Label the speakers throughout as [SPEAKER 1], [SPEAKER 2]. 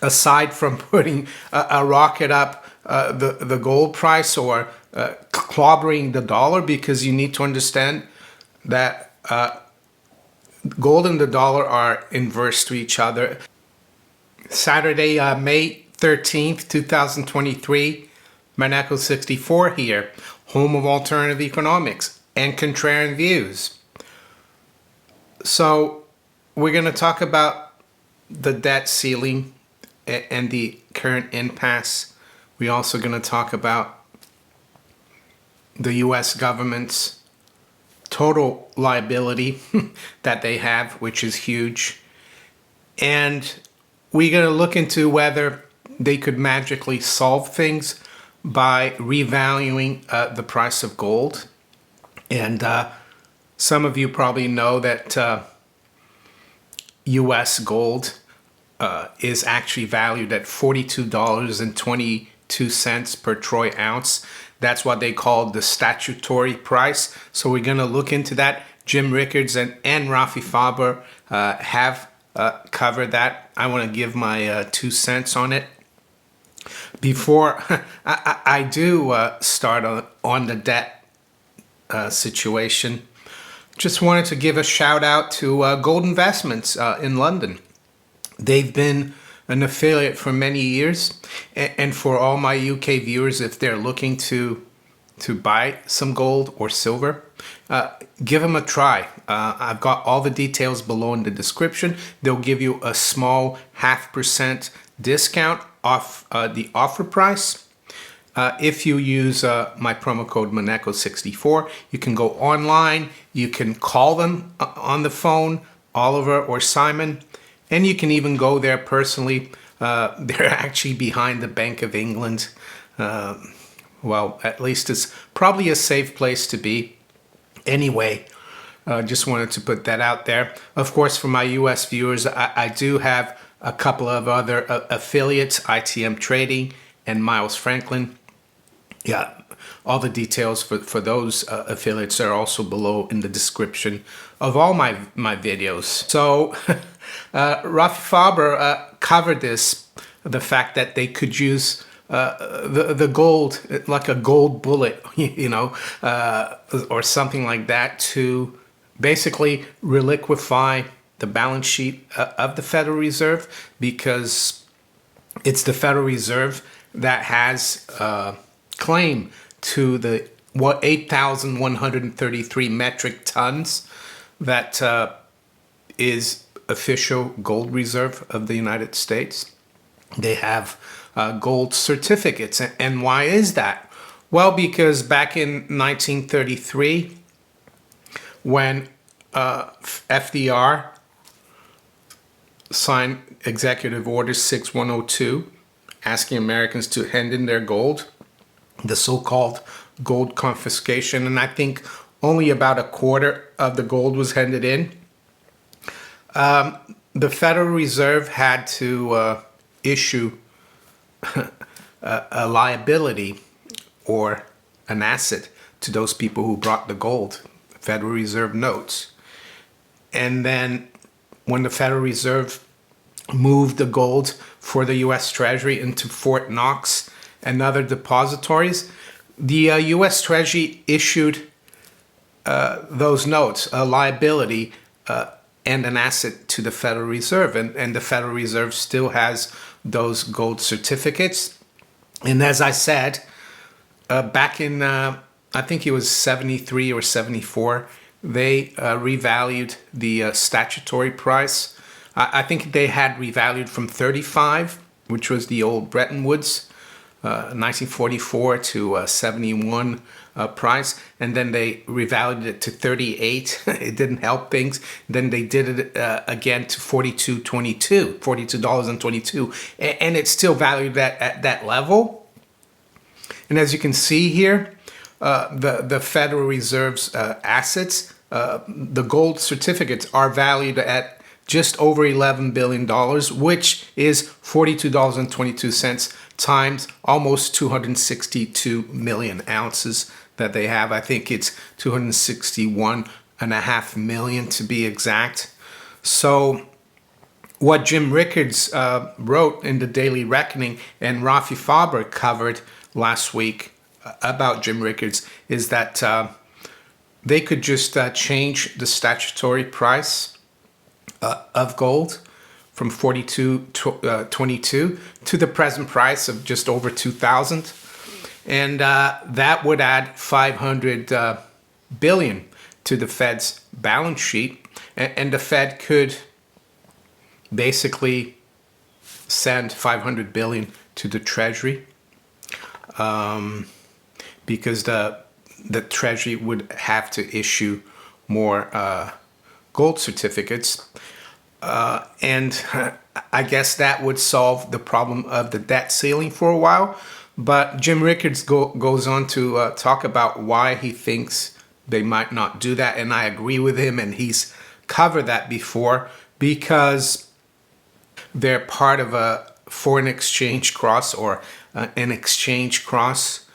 [SPEAKER 1] aside from putting a rocket up the gold price or clobbering the dollar, because you need to understand that gold and the dollar are inverse to each other. Saturday, May 13th, 2023, Monaco 64 here, home of alternative economics and contrarian views. So we're going to talk about the debt ceiling and the current impasse. We're also going to talk about the U.S. government's total liability that they have, which is huge. And we're going to look into whether they could magically solve things by revaluing the price of gold. And some of you probably know that U.S. gold is actually valued at $42.22 per troy ounce. That's what they call the statutory price. So we're going to look into that. Jim Rickards and Rafi Farber have covered that. I want to give my 2 cents on it. Before I do start on the debt situation, just wanted to give a shout out to Gold Investments in London. They've been an affiliate for many years, and for all my UK viewers, if they're looking to buy some gold or silver, give them a try. I've got all the details below in the description. They'll give you a small 0.5% discount off the offer price. If you use my promo code Monaco64, you can go online, you can call them on the phone, Oliver or Simon, and you can even go there personally. They're actually behind the Bank of England. Well, at least it's probably a safe place to be. Anyway, just wanted to put that out there. Of course, for my US viewers, I do have a couple of other affiliates, ITM Trading and Miles Franklin. Yeah, all the details for those affiliates are also below in the description of all my videos. So Rafi Farber covered this, the fact that they could use the gold, like a gold bullet, or something like that, to basically reliquify the balance sheet of the Federal Reserve, because it's the Federal Reserve that has claim to the 8,133 metric tons that is official gold reserve of the United States. They have gold certificates. And why is that? Well, because back in 1933, when FDR signed Executive Order 6102, asking Americans to hand in their gold, the so-called gold confiscation, and I think only about a quarter of the gold was handed in. The Federal Reserve had to issue a liability or an asset to those people who brought the gold, Federal Reserve notes. And then when the Federal Reserve moved the gold for the U.S. Treasury into Fort Knox and other depositories, the U.S. Treasury issued those notes, a liability and an asset to the Federal Reserve. And the Federal Reserve still has those gold certificates. And as I said, back in, I think it was 73 or 74, they revalued the statutory price. I think they had revalued from 35, which was the old Bretton Woods, 1944 to 71 price, and then they revalued it to 38. It didn't help things. Then they did it again to $42.22, and it's still valued at that level. And as you can see here, the Federal Reserve's assets, the gold certificates, are valued at just over $11 billion, which is $42.22 times almost 262 million ounces that they have. I think it's 261.5 million to be exact. So what Jim Rickards wrote in the Daily Reckoning and Rafi Farber covered last week about Jim Rickards is that they could just change the statutory price of gold from 42.22 to the present price of just over 2,000, and that would add 500 billion to the Fed's balance sheet, and the Fed could basically send 500 billion to the Treasury, because the Treasury would have to issue more gold certificates, and I guess that would solve the problem of the debt ceiling for a while. But Jim Rickards goes on to talk about why he thinks they might not do that, and I agree with him, and he's covered that before, because they're part of a foreign exchange cross, or an exchange cross.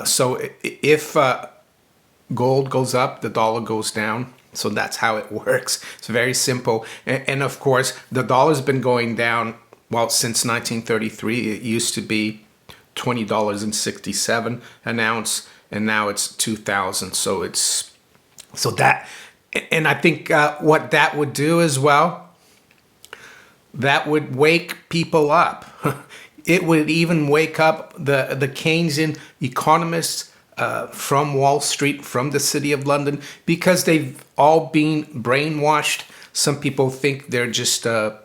[SPEAKER 1] So if gold goes up, the dollar goes down. So that's how it works. It's very simple. And of course, the dollar's been going down, well, since 1933. It used to be $20.67 an ounce, and now it's 2,000. So and I think what that would do as well, that would wake people up. It would even wake up the Keynesian economists from Wall Street, from the City of London, because they've all been brainwashed. Some people think they're just have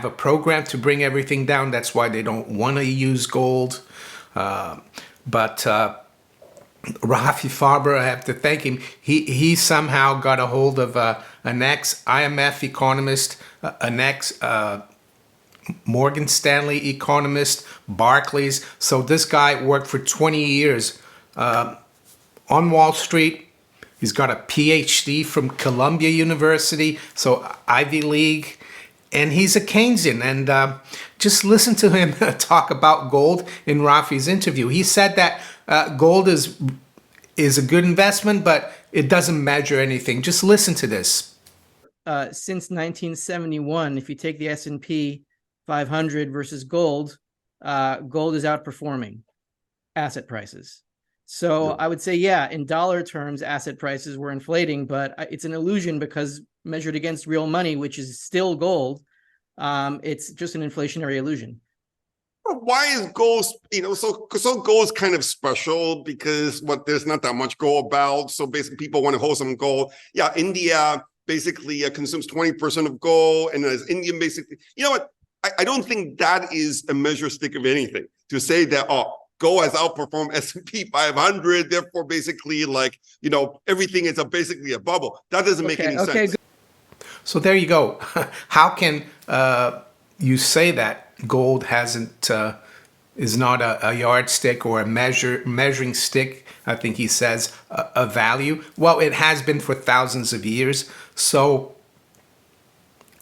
[SPEAKER 1] a program to bring everything down. That's why they don't want to use gold. But Rafi Farber, I have to thank him. He somehow got a hold of an ex-IMF economist, an ex Morgan Stanley economist, Barclays. So this guy worked for 20 years on Wall Street. He's got a PhD from Columbia University, so Ivy League, and he's a Keynesian. And just listen to him talk about gold in Rafi's interview. He said that gold is a good investment, but it doesn't measure anything. Just listen to this.
[SPEAKER 2] Since 1971, if you take the S&P 500 versus gold, gold is outperforming asset prices. So I would say, yeah, in dollar terms, asset prices were inflating, but it's an illusion, because measured against real money, which is still gold, it's just an inflationary illusion.
[SPEAKER 3] Why is gold, so gold's kind of special because there's not that much gold about. So basically people want to hold some gold. Yeah, India basically consumes 20% of gold, and as Indian basically, you know what? I don't think that is a measure stick of anything to say that, gold has outperformed S&P 500, therefore basically everything is basically a bubble. That doesn't make any sense.
[SPEAKER 1] So there you go. How can you say that gold is not a yardstick or a measuring stick? I think he says a value. Well, it has been for thousands of years. So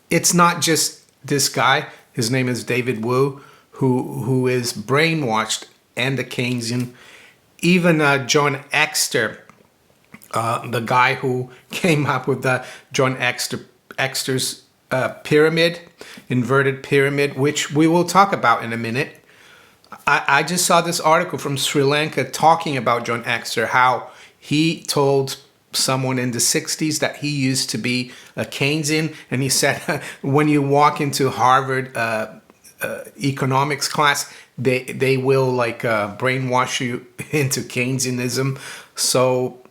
[SPEAKER 1] it's not just this guy. His name is David Wu, who is brainwashed and a Keynesian. Even John Exter, the guy who came up with the John Exter's pyramid, inverted pyramid, which we will talk about in a minute. I just saw this article from Sri Lanka talking about John Exter, how he told someone in the 60s that he used to be a Keynesian, and he said when you walk into Harvard economics class, they will brainwash you into Keynesianism. So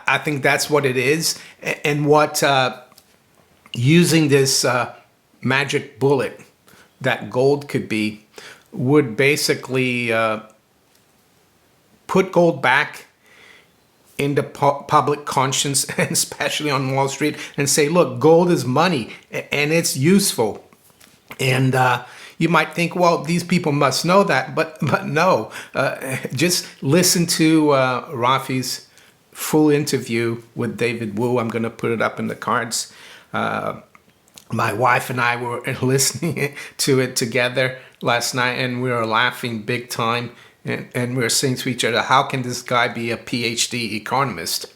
[SPEAKER 1] I think that's what it is, and what using this magic bullet that gold could be would basically put gold back in the public conscience, and especially on Wall Street, and say, look, gold is money and it's useful. And you might think, well, these people must know that, but no. Just listen to Rafi's full interview with David Wu. I'm going to put it up in the cards. My wife and I were listening to it together last night, and we were laughing big time. And we were saying to each other, how can this guy be a PhD economist?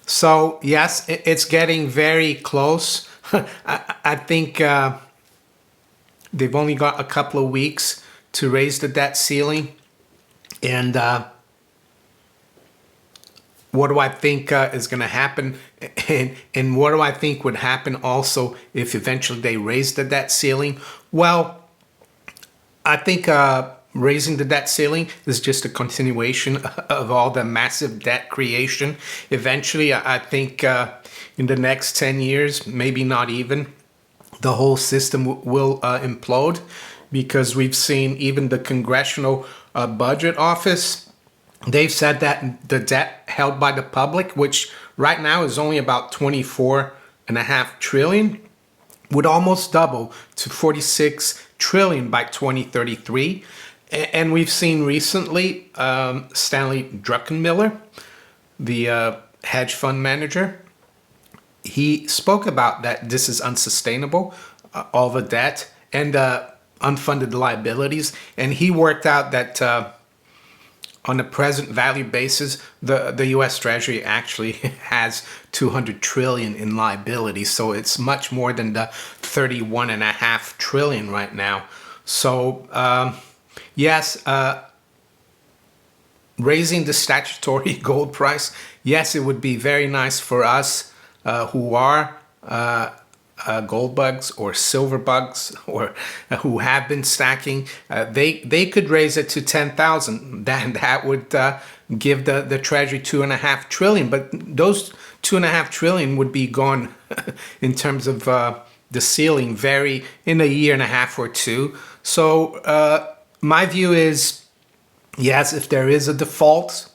[SPEAKER 1] So yes, it's getting very close. I think they've only got a couple of weeks to raise the debt ceiling. And what do I think is going to happen? And what do I think would happen also if eventually they raise the debt ceiling? Well, I think raising the debt ceiling is just a continuation of all the massive debt creation. Eventually, I think in the next 10 years, maybe not even, the whole system will implode, because we've seen even the Congressional Budget Office. They've said that the debt held by the public, which right now is only about 24.5 trillion, would almost double to 46 trillion by 2033. And we've seen recently Stanley Druckenmiller, the hedge fund manager, he spoke about that this is unsustainable, all the debt and unfunded liabilities. And he worked out that on a present value basis, the U.S. Treasury actually has 200 trillion in liabilities. So it's much more than the 31.5 trillion right now. So yes, raising the statutory gold price, yes, it would be very nice for us who are gold bugs or silver bugs, or who have been stacking. They could raise it to 10,000. That would give the Treasury 2.5 trillion. But those 2.5 trillion would be gone in terms of the ceiling in a year and a half or two. So my view is, yes, if there is a default,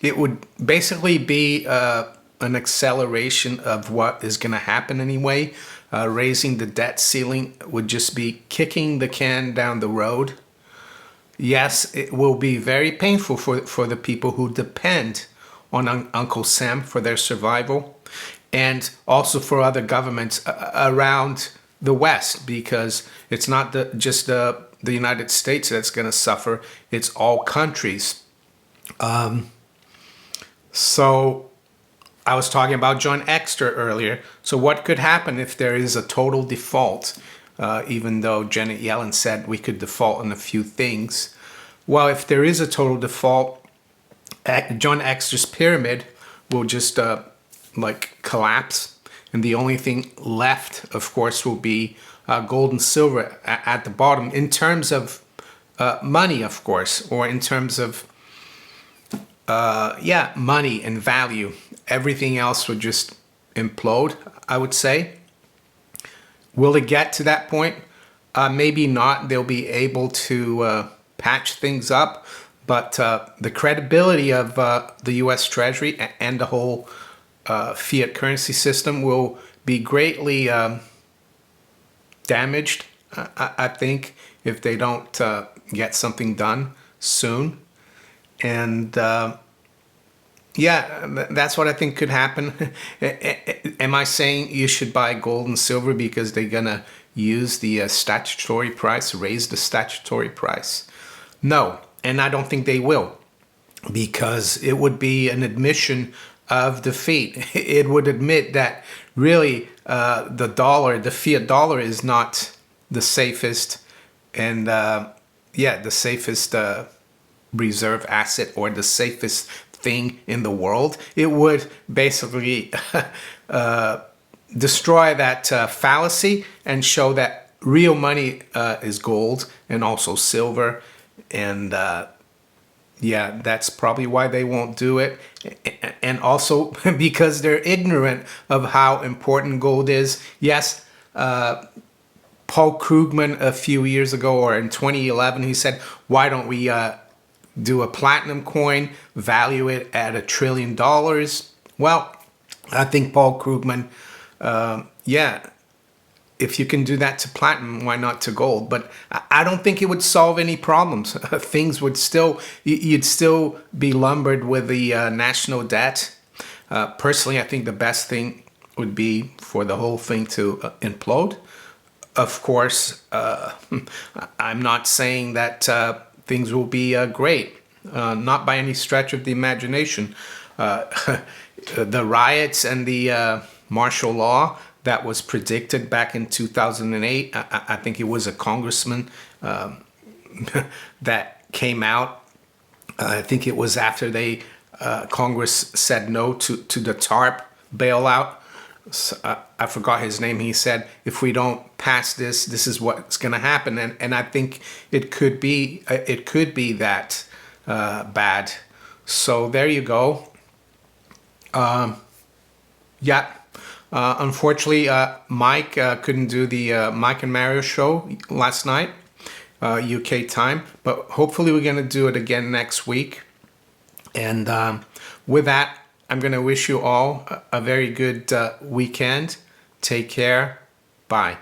[SPEAKER 1] it would basically be an acceleration of what is going to happen anyway. Raising the debt ceiling would just be kicking the can down the road. Yes, it will be very painful for the people who depend on Uncle Sam for their survival, and also for other governments around the West, because it's not just the United States that's going to suffer, it's all countries. So I was talking about John Exter earlier. So what could happen if there is a total default, even though Janet Yellen said we could default on a few things? Well, if there is a total default, John Exter's pyramid will just collapse. And the only thing left, of course, will be gold and silver at the bottom, in terms of money, of course, or in terms of money and value. Everything else would just implode, I would say. Will it get to that point? Maybe not. They'll be able to patch things up, but the credibility of the U.S. Treasury and the whole fiat currency system will be greatly damaged, I think, if they don't get something done soon. And that's what I think could happen. Am I saying you should buy gold and silver because they're going to use the statutory price, raise the statutory price? No, and I don't think they will, because it would be an admission of defeat. It would admit that really the fiat dollar is not the safest and the safest reserve asset, or the safest thing in the world. It would basically destroy that fallacy and show that real money is gold and also silver. And that's probably why they won't do it. And also because they're ignorant of how important gold is. Yes, Paul Krugman a few years ago, or in 2011, he said, why don't we do a platinum coin, value it at $1 trillion? Well, I think Paul Krugman, if you can do that to platinum, why not to gold? But I don't think it would solve any problems. Things would you'd still be lumbered with the national debt. Personally, I think the best thing would be for the whole thing to implode. Of course, I'm not saying that things will be great, not by any stretch of the imagination. The riots and the martial law that was predicted back in 2008. I think it was a congressman that came out. I think it was after Congress said no to the TARP bailout. So, I forgot his name. He said, if we don't pass this, this is what's going to happen. And I think it could be that bad. So there you go. Yeah. Unfortunately, Mike couldn't do the Mike and Mario show last night, UK time. But hopefully we're going to do it again next week. And with that, I'm going to wish you all a very good weekend. Take care. Bye.